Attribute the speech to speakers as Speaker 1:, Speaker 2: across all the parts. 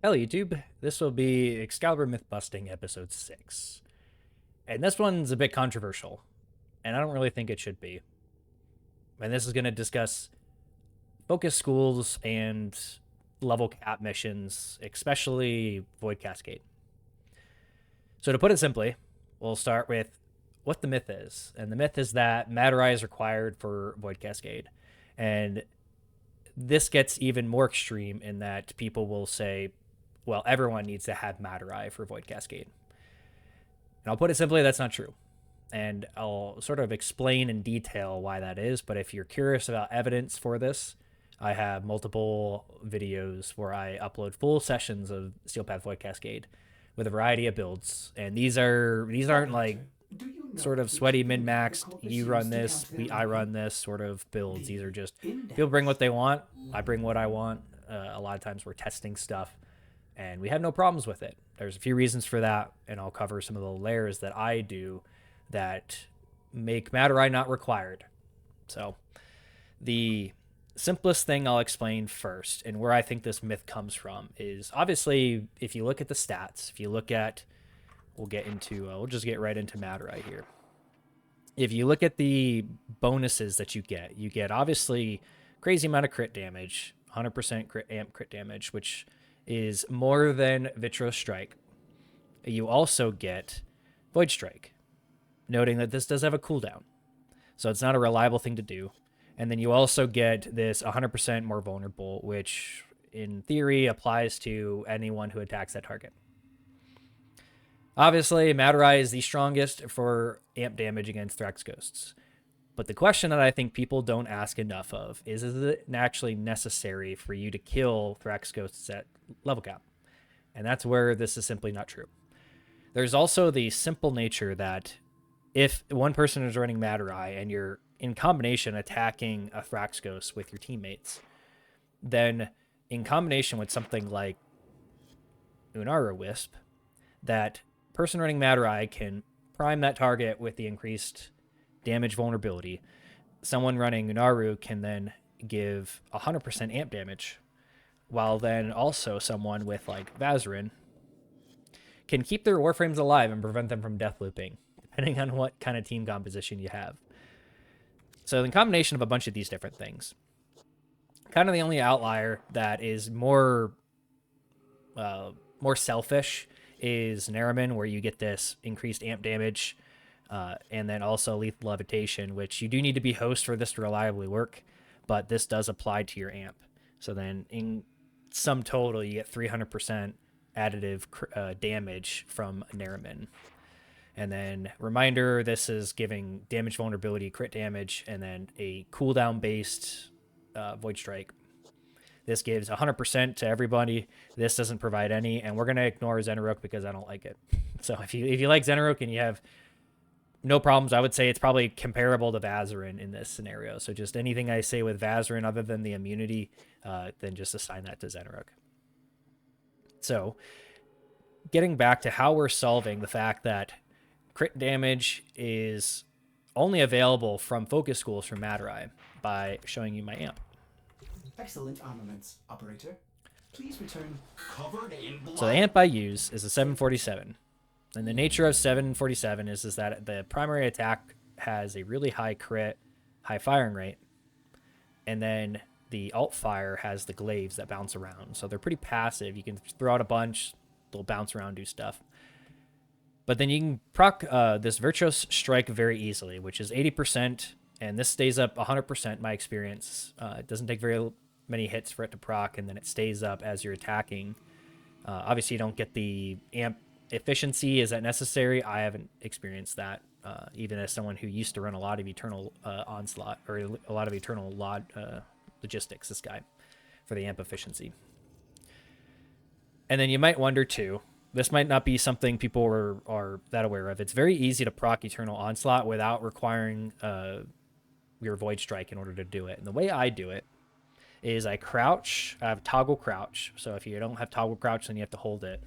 Speaker 1: Hello, YouTube. This will be Excalibur Myth Busting Episode 6. And this one's a bit controversial, and I don't really think it should be. And this is going to discuss focus schools and level cap missions, especially Void Cascade. So to put it simply, we'll start with what the myth is. And the myth is that Madurai is required for Void Cascade. And this gets even more extreme in that people will say, well, everyone needs to have Madurai for Void Cascade. And I'll put it simply, that's not true. And I'll sort of explain in detail why that is. But if you're curious about evidence for this, I have multiple videos where I upload full sessions of Steel Path Void Cascade with a variety of builds. And these aren't like sort of sweaty min-max, you run this, I run this sort of builds. These are just, people bring what they want, I bring what I want. A lot of times we're testing stuff, and we have no problems with it. There's a few reasons for that, and I'll cover some of the layers that I do that make Madurai not required. So the simplest thing I'll explain first, and where I think this myth comes from, is obviously if you look at the stats, if you look at, we'll just get right into Madurai here. If you look at the bonuses that you get obviously crazy amount of crit damage, 100% crit damage, which is more than Vitro Strike. You also get Void Strike, noting that this does have a cooldown, so it's not a reliable thing to do. And then you also get this 100% more vulnerable, which in theory applies to anyone who attacks that target. Obviously, Madurai is the strongest for amp damage against Thrax Ghosts. But the question that I think people don't ask enough of is it actually necessary for you to kill Thrax Ghosts at level cap? And that's where this is simply not true. There's also the simple nature that if one person is running Madurai and you're in combination attacking a Thrax Ghost with your teammates, then in combination with something like Unairu Wisp, that person running Madurai can prime that target with the increased damage vulnerability. Someone running Unairu can then give 100% amp damage, while then also someone with like Vazarin can keep their Warframes alive and prevent them from death looping, depending on what kind of team composition you have. So the combination of a bunch of these different things, kind of the only outlier that is more selfish is Nariman, where you get this increased amp damage, and then also lethal levitation, which you do need to be host for this to reliably work, but this does apply to your amp. So then in sum total, you get 300% additive damage from Nariman. And then reminder, this is giving damage vulnerability, crit damage, and then a cooldown based Void Strike. This gives 100% to everybody. This doesn't provide any, and we're going to ignore Zenarok because I don't like it. So if you like Zenarok and you have no problems, I would say it's probably comparable to Vazarin in this scenario. So just anything I say with Vazarin other than the immunity, then just assign that to Zenarok. So getting back to how we're solving the fact that crit damage is only available from focus schools from Madurai by showing you my amp.
Speaker 2: Excellent armaments, operator. Please return covered in blood.
Speaker 1: So the amp I use is a 747. And the nature of 747 is that the primary attack has a really high crit, high firing rate. And then the alt fire has the glaives that bounce around. So they're pretty passive. You can throw out a bunch, they'll bounce around, do stuff. But then you can proc this Virtuous Strike very easily, which is 80%. And this stays up 100%, my experience. It doesn't take very many hits for it to proc, and then it stays up as you're attacking. Obviously, you don't get the amp efficiency. Is that necessary? I haven't experienced that, even as someone who used to run a lot of Eternal Onslaught, or a lot of Eternal Logistics, this guy, for the amp efficiency. And then you might wonder, too, this might not be something people are that aware of. It's very easy to proc Eternal Onslaught without requiring your Void Strike in order to do it. And the way I do it is I crouch. I have toggle crouch. So if you don't have toggle crouch, then you have to hold it.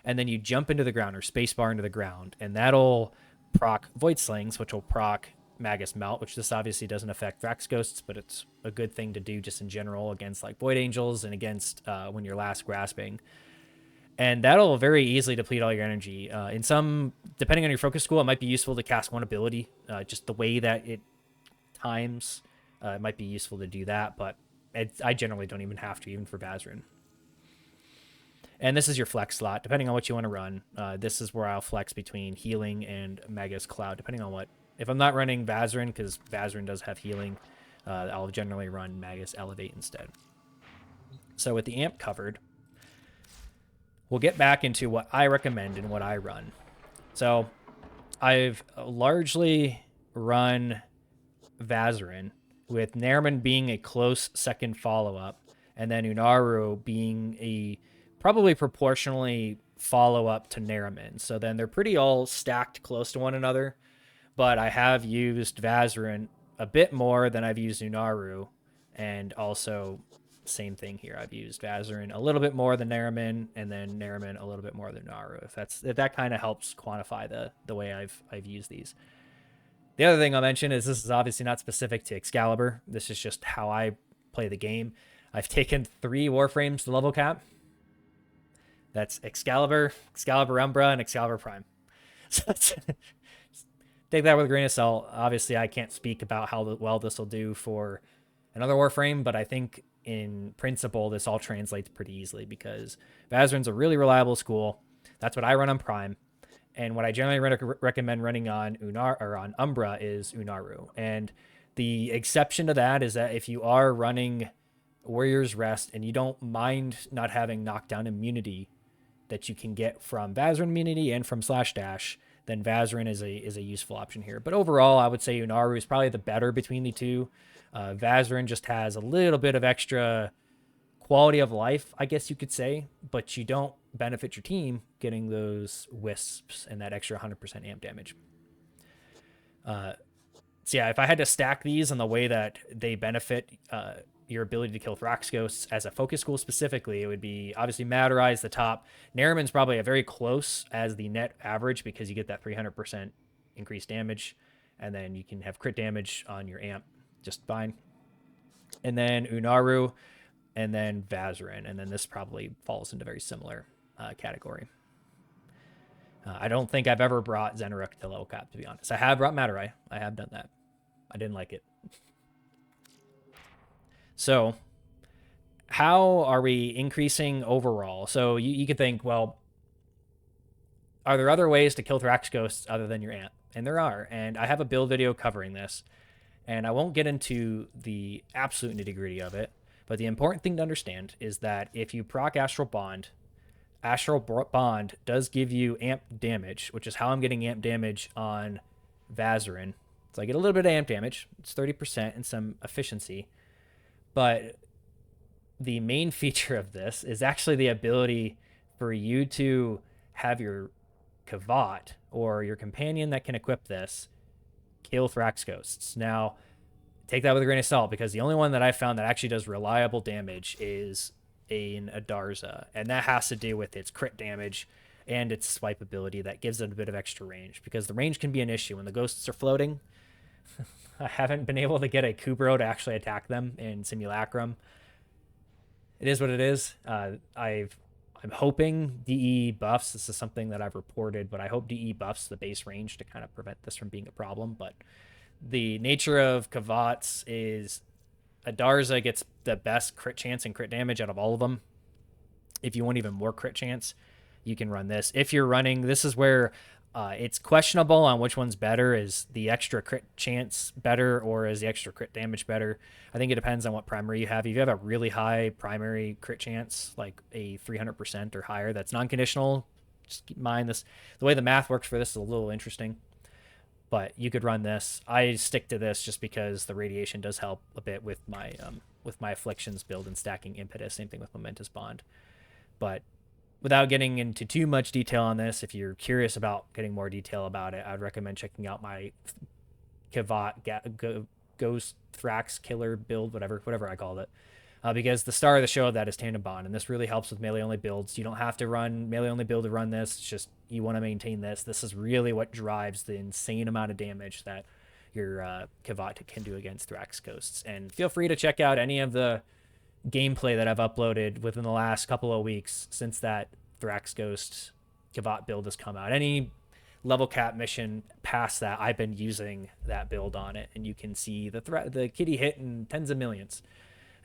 Speaker 1: And then you jump into the ground, or spacebar into the ground, and that'll proc Void Slings, which will proc Magus Melt, which this obviously doesn't affect Thrax Ghosts, but it's a good thing to do just in general against like Void Angels and against when you're last grasping. And that'll very easily deplete all your energy. In some, depending on your focus school, it might be useful to cast one ability. Just the way that it times, it might be useful to do that. But I generally don't even have to, even for Vazarin. And this is your flex slot, depending on what you want to run. This is where I'll flex between healing and Magus Cloud, depending on what. If I'm not running Vazarin, because Vazarin does have healing, I'll generally run Magus Elevate instead. So with the amp covered, we'll get back into what I recommend and what I run. So I've largely run Vazarin, with Nairman being a close second follow-up, and then Unairu being a probably proportionally follow-up to Nairman. So then they're pretty all stacked close to one another, but I have used Vazarin a bit more than I've used Unairu, and also same thing here. I've used Vazarin a little bit more than Nairman, and then Nairman a little bit more than Unairu. If that kind of helps quantify the way I've used these. The other thing I'll mention is this is obviously not specific to Excalibur. This is just how I play the game. I've taken 3 Warframes to level cap. That's Excalibur, Excalibur Umbra, and Excalibur Prime. So take that with a grain of salt. Obviously, I can't speak about how well this will do for another Warframe, but I think in principle, this all translates pretty easily because Vazarin's a really reliable school. That's what I run on Prime. And what I generally recommend running on on Umbra is Unairu. And the exception to that is that if you are running Warrior's Rest and you don't mind not having knockdown immunity that you can get from Vazarin immunity and from Slash Dash, then Vazarin is a useful option here. But overall, I would say Unairu is probably the better between the two. Vazarin just has a little bit of extra quality of life, I guess you could say, but you don't benefit your team getting those wisps and that extra 100% amp damage. So yeah, if I had to stack these in the way that they benefit your ability to kill Thrax Ghosts as a focus school specifically, it would be obviously Madurai is the top. Nairman's probably a very close as the net average because you get that 300% increased damage, and then you can have crit damage on your amp just fine. And then Unairu, and then Vazarin, and then this probably falls into very similar category. I don't think I've ever brought Zenaruk to level cap, to be honest. I have brought Madurai. I have done that. I didn't like it. So how are we increasing overall? So you could think, well, are there other ways to kill Thrax Ghosts other than your amp? And there are, and I have a build video covering this, and I won't get into the absolute nitty-gritty of it, but the important thing to understand is that if you proc Astral Bond does give you amp damage, which is how I'm getting amp damage on Vazarin. So I get a little bit of amp damage. It's 30% and some efficiency. But the main feature of this is actually the ability for you to have your Kavat or your companion that can equip this kill Thrax Ghosts. Now, take that with a grain of salt, because the only one that I found that actually does reliable damage is an Adarza, and that has to do with its crit damage and its swipe ability that gives it a bit of extra range, because the range can be an issue when the ghosts are floating. I haven't been able to get a Kubro to actually attack them in Simulacrum. It is what it is. I'm hoping DE buffs. This is something that I've reported, but I hope DE buffs the base range to kind of prevent this from being a problem. But the nature of Kavats is Adarza gets the best crit chance and crit damage out of all of them. If you want even more crit chance, you can run this. If you're running, this is where it's questionable on which one's better. Is the extra crit chance better, or is the extra crit damage better? I think it depends on what primary you have. If you have a really high primary crit chance, like a 300% or higher, that's non-conditional, just keep in mind this. The way the math works for this is a little interesting, but you could run this. I stick to this just because the radiation does help a bit with my afflictions build and stacking impetus. Same thing with momentous bond. But without getting into too much detail on this, if you're curious about getting more detail about it, I'd recommend checking out my Kavat Ghost Thrax Killer build, whatever I called it. Because the star of the show of that is Tandem Bond, and this really helps with melee-only builds. You don't have to run melee-only build to run this. It's just you want to maintain this. This is really what drives the insane amount of damage that your Kavat can do against Thrax Ghosts. And feel free to check out any of the gameplay that I've uploaded within the last couple of weeks since that Thrax Ghost Kavat build has come out. Any level cap mission past that, I've been using that build on it, and you can see the kitty hit in tens of millions.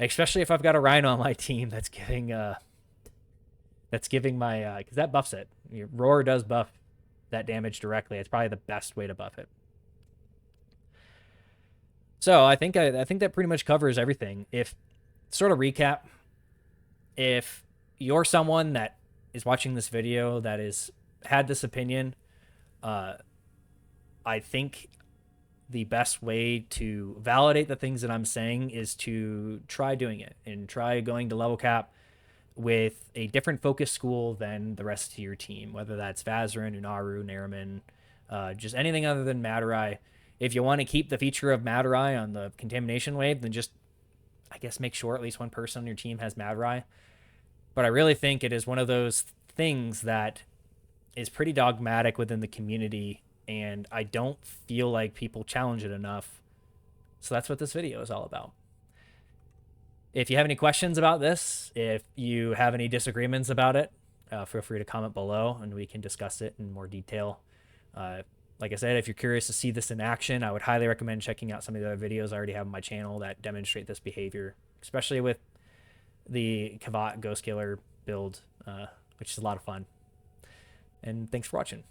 Speaker 1: Especially if I've got a Rhino on my team that's giving my because that buffs it. Roar does buff that damage directly. It's probably the best way to buff it. So I think that pretty much covers everything. If sort of recap, if you're someone that is watching this video that is had this opinion, I think the best way to validate the things that I'm saying is to try doing it and try going to level cap with a different focus school than the rest of your team, whether that's Vazarin, Unairu, Nariman, just anything other than Madurai. If you want to keep the feature of Madurai on the contamination wave, then just, I guess, make sure at least one person on your team has Madurai. But I really think it is one of those things that is pretty dogmatic within the community, and I don't feel like people challenge it enough. So that's what this video is all about. If you have any questions about this, if you have any disagreements about it, feel free to comment below and we can discuss it in more detail. Like I said, if you're curious to see this in action, I would highly recommend checking out some of the other videos I already have on my channel that demonstrate this behavior, especially with the Kavat Ghost Killer build, which is a lot of fun. And thanks for watching.